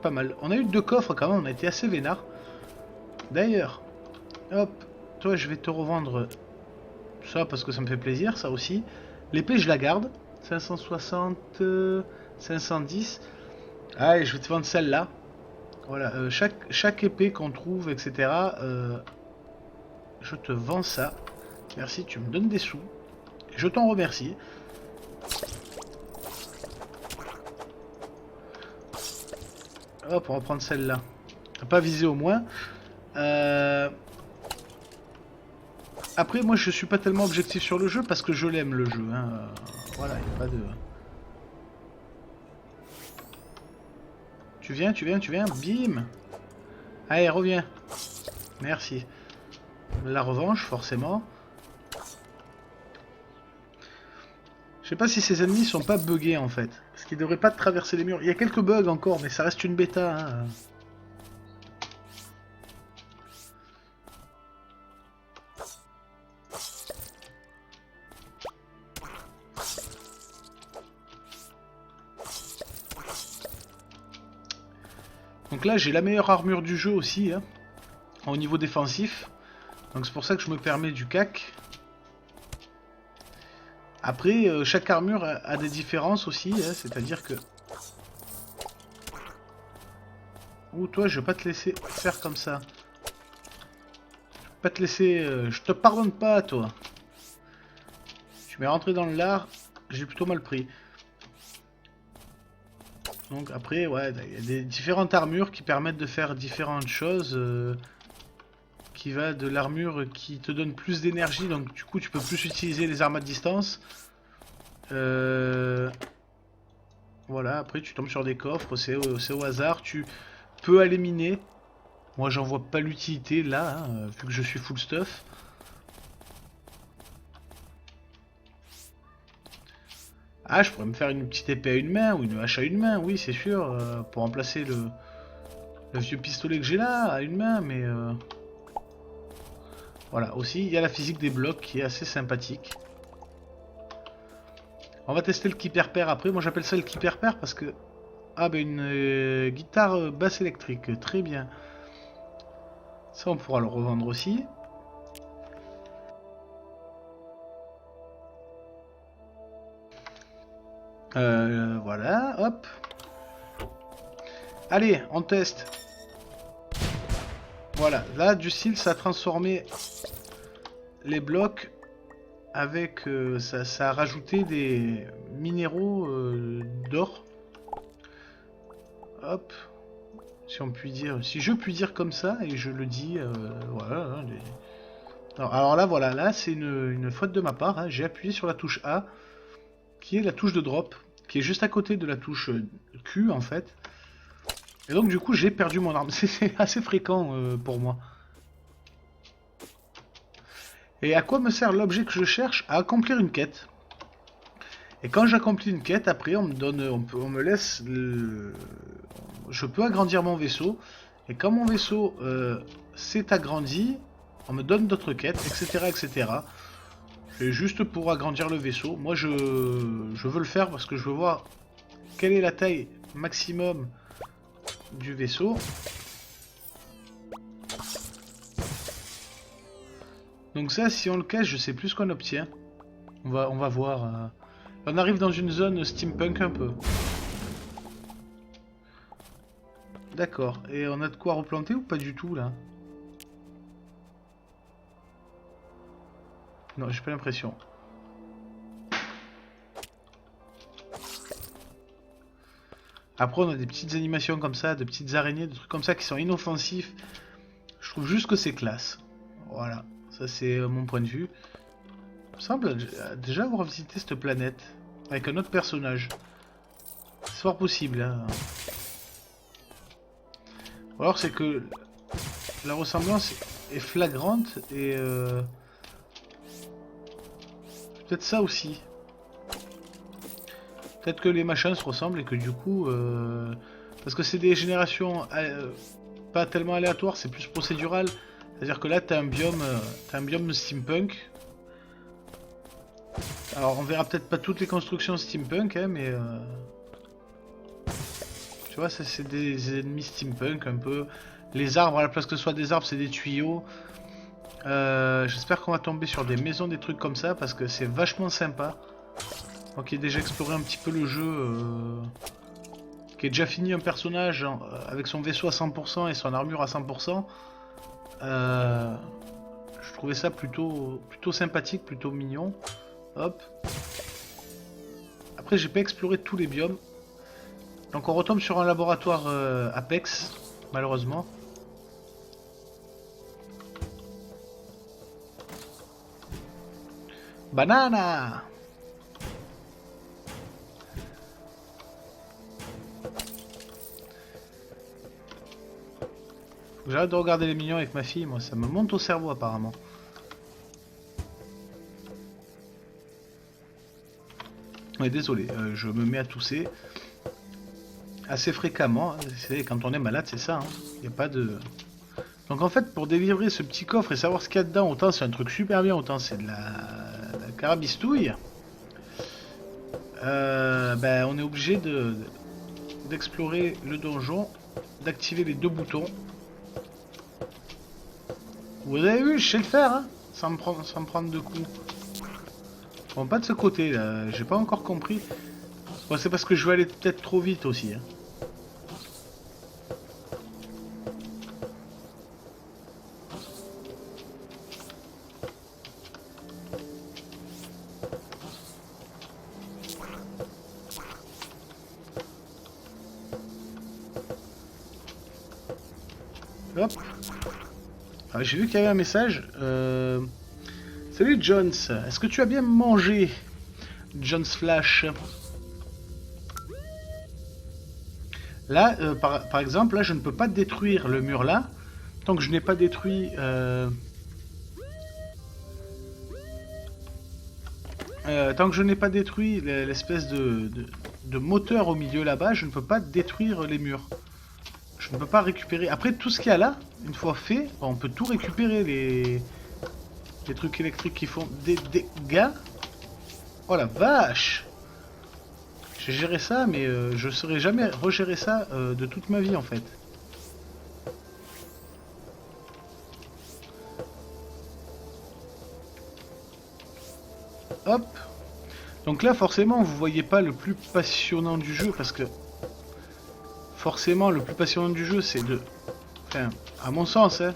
pas mal. On a eu 2 coffres quand même, on a été assez vénard. D'ailleurs, hop, toi je vais te revendre ça parce que ça me fait plaisir, ça aussi. L'épée je la garde, 560, 510. Allez, je vais te vendre celle-là. Voilà, chaque épée qu'on trouve, etc. Je te vends ça. Merci, tu me donnes des sous. Je t'en remercie. Hop, on va prendre celle-là. Pas viser au moins. Après, moi, je suis pas tellement objectif sur le jeu parce que je l'aime, le jeu. Hein. Voilà, il n'y a pas de... Tu viens, tu viens, tu viens. Bim. Allez, reviens. Merci. La revanche, forcément. Je sais pas si ces ennemis sont pas buggés, en fait. Parce qu'ils devraient pas traverser les murs. Il y a quelques bugs encore, mais ça reste une bêta. Hein. Donc là, j'ai la meilleure armure du jeu aussi, hein, au niveau défensif. Donc c'est pour ça que je me permets du cac. Après, chaque armure a des différences aussi, hein, c'est-à-dire que... Ouh, toi, je vais pas te laisser faire comme ça. Je vais pas te laisser... je te pardonne pas, toi. Tu m'es rentré dans le lard, j'ai plutôt mal pris. Donc après, ouais, il y a des différentes armures qui permettent de faire différentes choses. Qui va de l'armure qui te donne plus d'énergie, donc du coup tu peux plus utiliser les armes à distance. Voilà, après tu tombes sur des coffres, c'est au hasard, tu peux aller miner. Moi j'en vois pas l'utilité là, hein, vu que je suis full stuff. Ah, je pourrais me faire une petite épée à une main ou une hache à une main, oui c'est sûr, pour remplacer le vieux pistolet que j'ai là à une main, mais... Voilà, aussi, il y a la physique des blocs qui est assez sympathique. On va tester le qui-père-père après. Moi, j'appelle ça le qui-père-père parce que... Ah, ben une guitare basse électrique. Très bien. Ça, on pourra le revendre aussi. Voilà, hop. Allez, on teste. Voilà, là, du style, ça a transformé les blocs avec... ça a rajouté des minéraux d'or. Hop. Si on puis dire... Si je puis dire comme ça, et je le dis... voilà. Hein, alors là, voilà, là, c'est une faute de ma part. Hein. J'ai appuyé sur la touche A, qui est la touche de drop, qui est juste à côté de la touche Q, en fait. Et donc, du coup, j'ai perdu mon arme. C'est assez fréquent pour moi. Et à quoi me sert l'objet que je cherche? À accomplir une quête. Et quand j'accomplis une quête, après, on me donne, on me laisse... Je peux agrandir mon vaisseau. Et quand mon vaisseau s'est agrandi, on me donne d'autres quêtes, etc., etc. Et juste pour agrandir le vaisseau. Moi, je veux le faire parce que je veux voir quelle est la taille maximum du vaisseau. Donc ça, si on le cache, je sais plus ce qu'on obtient. On va voir. On arrive dans une zone steampunk un peu. D'accord. Et on a de quoi replanter ou pas du tout, là? Non, j'ai pas l'impression. Après, on a des petites animations comme ça, de petites araignées, de trucs comme ça qui sont inoffensifs. Je trouve juste que c'est classe. Voilà. Ça, c'est mon point de vue. Il me semble déjà avoir visité cette planète. Avec un autre personnage. C'est fort possible, hein. Ou alors c'est que la ressemblance est flagrante et... peut-être ça aussi. Peut-être que les machins se ressemblent et que du coup... parce que c'est des générations pas tellement aléatoires, c'est plus procédural. C'est-à-dire que là, t'as un biome steampunk. Alors, on verra peut-être pas toutes les constructions steampunk, hein, mais... Tu vois, c'est des ennemis steampunk un peu. Les arbres, à la place que ce soit des arbres, c'est des tuyaux. J'espère qu'on va tomber sur des maisons, des trucs comme ça, parce que c'est vachement sympa. Moi qui ai déjà exploré un petit peu le jeu, qui ai déjà fini un personnage avec son vaisseau à 100% et son armure à 100%, je trouvais ça plutôt sympathique, plutôt mignon. Hop. Après j'ai pas exploré tous les biomes. Donc on retombe sur un laboratoire Apex, malheureusement. Banana! Faut que j'arrête de regarder les mignons avec ma fille, moi ça me monte au cerveau apparemment. Ouais, désolé, je me mets à tousser assez fréquemment. C'est quand on est malade, c'est ça. Il n'y a pas de... Donc en fait, pour délivrer ce petit coffre et savoir ce qu'il y a dedans, autant c'est un truc super bien, autant c'est de la carabistouille. Ben, on est obligé d'explorer le donjon, d'activer les deux boutons. Vous avez vu, je sais le faire, hein, sans me prendre de coups. Bon, pas de ce côté là, j'ai pas encore compris. Bon, c'est parce que je vais aller peut-être trop vite aussi. Hein. Hop. Ah, j'ai vu qu'il y avait un message. Salut Jones, est-ce que tu as bien mangé, Jones Flash? Là, par exemple, là, je ne peux pas détruire le mur là, tant que je n'ai pas détruit... tant que je n'ai pas détruit l'espèce de moteur au milieu là-bas, je ne peux pas détruire les murs. Je ne peux pas récupérer... Après, tout ce qu'il y a là, une fois fait, on peut tout récupérer, les trucs électriques qui font des dégâts. Oh la vache! J'ai géré ça, mais je ne saurais jamais regérer ça de toute ma vie en fait. Hop. Donc là, forcément, vous voyez pas le plus passionnant du jeu, parce que forcément, le plus passionnant du jeu, c'est de... Enfin, à mon sens, hein.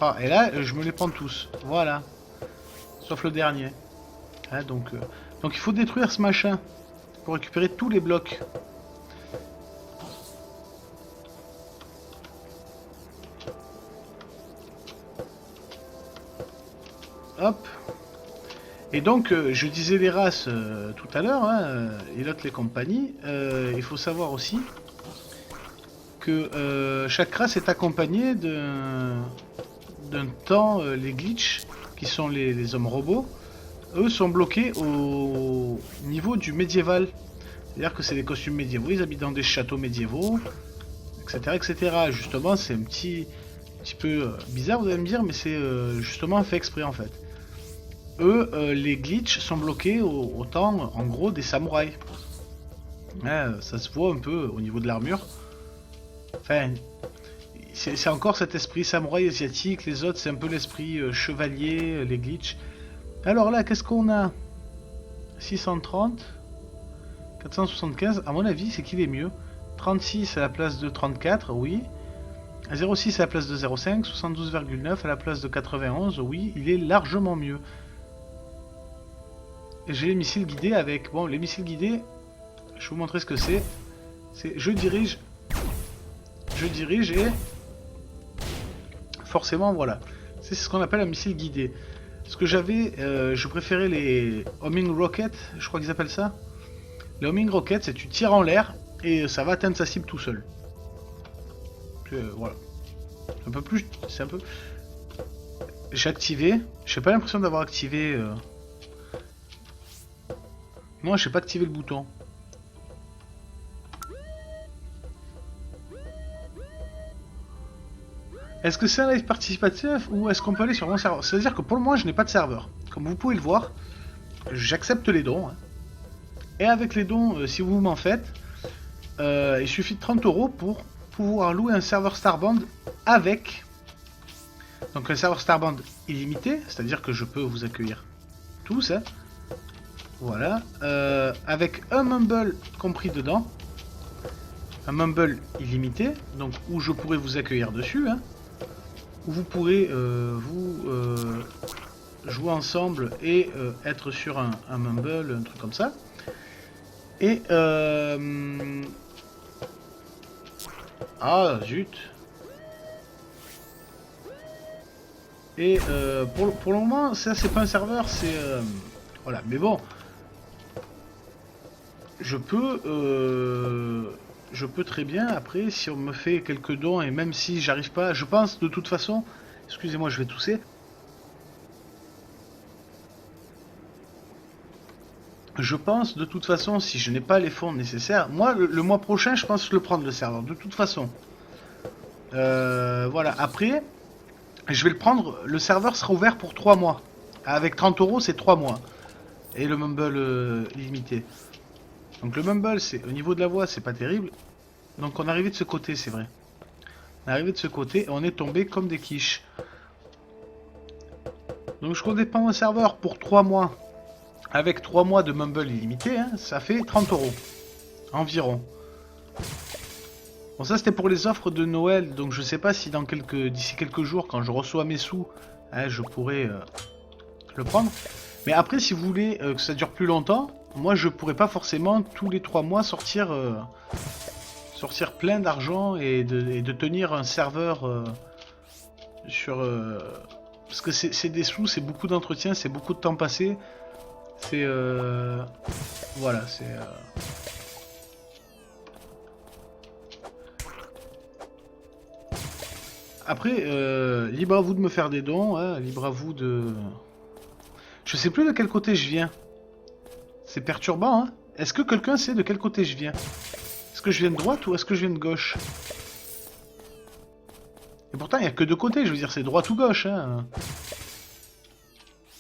Ah, et là, je me les prends tous. Voilà. Sauf le dernier. Hein, donc il faut détruire ce machin pour récupérer tous les blocs. Hop. Et donc, je disais les races tout à l'heure, hein, Elot les compagnies. Il faut savoir aussi que chaque race est accompagnée d'un temps, les glitch, qui sont les hommes robots, eux sont bloqués au niveau du médiéval. C'est-à-dire que c'est des costumes médiévaux, ils habitent dans des châteaux médiévaux, etc. etc. Justement, c'est un petit peu bizarre, vous allez me dire, mais c'est justement fait exprès en fait. Eux, les glitch sont bloqués au temps, en gros, des samouraïs. Ouais, ça se voit un peu au niveau de l'armure. Enfin, c'est encore cet esprit samouraï asiatique, les autres c'est un peu l'esprit chevalier, les glitch. Alors là, qu'est-ce qu'on a? 630, 475, à mon avis c'est qu'il est mieux. 36 à la place de 34, oui. 06 à la place de 05, 72,9 à la place de 91, oui, il est largement mieux. Et j'ai les missiles guidés avec... Bon, les missiles guidés, je vais vous montrer ce que c'est. C'est je dirige et... Forcément, voilà. C'est ce qu'on appelle un missile guidé. Ce que j'avais, je préférais les homing rockets, je crois qu'ils appellent ça. Les homing rockets, c'est tu tires en l'air et ça va atteindre sa cible tout seul. Voilà. Un peu plus, c'est un peu... J'ai activé, j'ai pas l'impression d'avoir activé... Non, j'ai pas activé le bouton. Est-ce que c'est un live participatif ou est-ce qu'on peut aller sur mon serveur? C'est-à-dire que pour le moment, je n'ai pas de serveur. Comme vous pouvez le voir, j'accepte les dons. Hein. Et avec les dons, si vous m'en faites, il suffit de 30 € pour pouvoir louer un serveur Starband avec... Donc un serveur Starband illimité, c'est-à-dire que je peux vous accueillir tous, hein. Voilà, avec un Mumble compris dedans, un Mumble illimité, donc où je pourrais vous accueillir dessus, hein, où vous pourrez jouer ensemble et être sur un Mumble, un truc comme ça. Et ah zut. Et pour le moment, ça c'est pas un serveur, c'est voilà. Mais bon, je peux très bien après, si on me fait quelques dons et même si j'arrive pas, je pense de toute façon. Excusez-moi, je vais tousser. Je pense de toute façon, si je n'ai pas les fonds nécessaires, moi le mois prochain, je pense le prendre le serveur. De toute façon, voilà. Après. Je vais le prendre, le serveur sera ouvert pour 3 mois. Avec 30 € c'est 3 mois. Et le Mumble limité. Donc le Mumble, c'est au niveau de la voix, c'est pas terrible. Donc on est arrivé de ce côté, c'est vrai. On est arrivé de ce côté et on est tombé comme des quiches. Donc je compte prendre un serveur pour 3 mois. Avec 3 mois de Mumble illimité, hein, ça fait 30 €. Environ. Bon, ça c'était pour les offres de Noël, donc je sais pas si d'ici quelques jours, quand je reçois mes sous, hein, je pourrai le prendre. Mais après, si vous voulez que ça dure plus longtemps, moi je pourrais pas forcément tous les 3 mois sortir plein d'argent et de tenir un serveur sur... parce que c'est des sous, c'est beaucoup d'entretien, c'est beaucoup de temps passé. C'est... voilà, c'est... Après, libre à vous de me faire des dons, hein, libre à vous de... Je sais plus de quel côté je viens. C'est perturbant, hein. Est-ce que quelqu'un sait de quel côté je viens? Est-ce que je viens de droite ou est-ce que je viens de gauche? Et pourtant, il n'y a que deux côtés, je veux dire, c'est droite ou gauche, hein.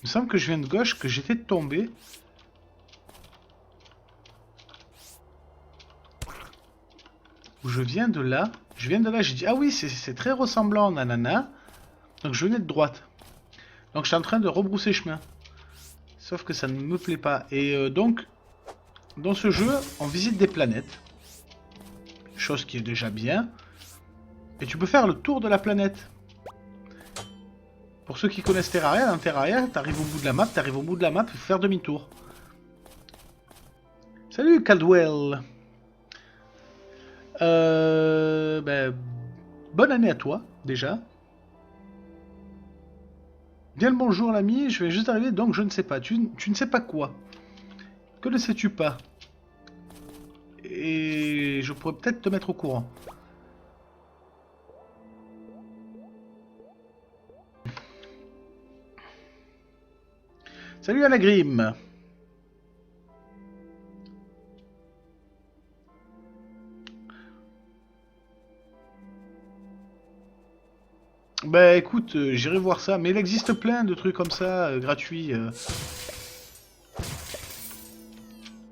Il me semble que je viens de gauche, que j'étais tombé. Ou je viens de là. Je viens de là, j'ai dit, ah oui, c'est très ressemblant, nanana. Donc je venais de droite. Donc je suis en train de rebrousser chemin. Sauf que ça ne me plaît pas. Et donc, dans ce jeu, on visite des planètes. Chose qui est déjà bien. Et tu peux faire le tour de la planète. Pour ceux qui connaissent Terraria, dans Terraria, t'arrives au bout de la map, il faut faire demi-tour. Salut Caldwell. Ben, bonne année à toi, déjà. Bien le bonjour l'ami, je vais juste arriver, donc je ne sais pas. Tu ne sais pas quoi? Que ne sais-tu pas? Et je pourrais peut-être te mettre au courant. Salut Anagrim. Bah écoute, j'irai voir ça, mais il existe plein de trucs comme ça, gratuits.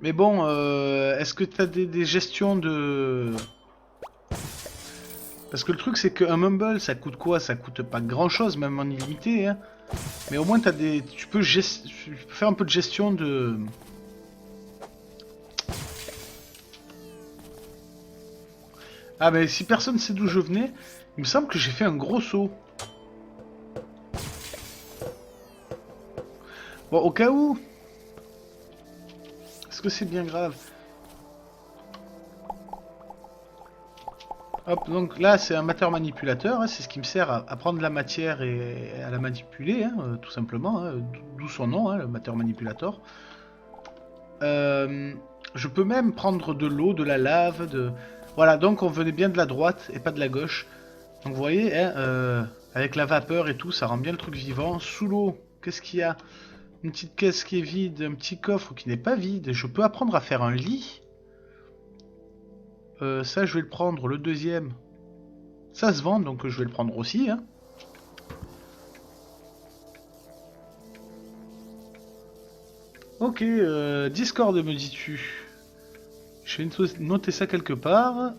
Mais bon, est-ce que t'as des gestions de... Parce que le truc c'est qu'un Mumble, ça coûte quoi? Ça coûte pas grand-chose, même en illimité, hein. Mais au moins t'as des... tu peux faire un peu de gestion de... Ah mais si personne sait d'où je venais, il me semble que j'ai fait un gros saut. Bon, au cas où... Est-ce que c'est bien grave? Hop, donc là c'est un matter manipulateur, hein, c'est ce qui me sert à prendre la matière et à la manipuler, hein, tout simplement, hein, d'où son nom, hein, le matter manipulator. Je peux même prendre de l'eau, de la lave, de... Voilà, donc on venait bien de la droite et pas de la gauche. Donc vous voyez, hein, avec la vapeur et tout, ça rend bien le truc vivant. Sous l'eau, qu'est-ce qu'il y a? Une petite caisse qui est vide, un petit coffre qui n'est pas vide. Je peux apprendre à faire un lit. Ça, je vais le prendre. Le deuxième, ça se vend, donc je vais le prendre aussi. Hein. Ok, Discord me dis-tu. Je vais noter ça quelque part.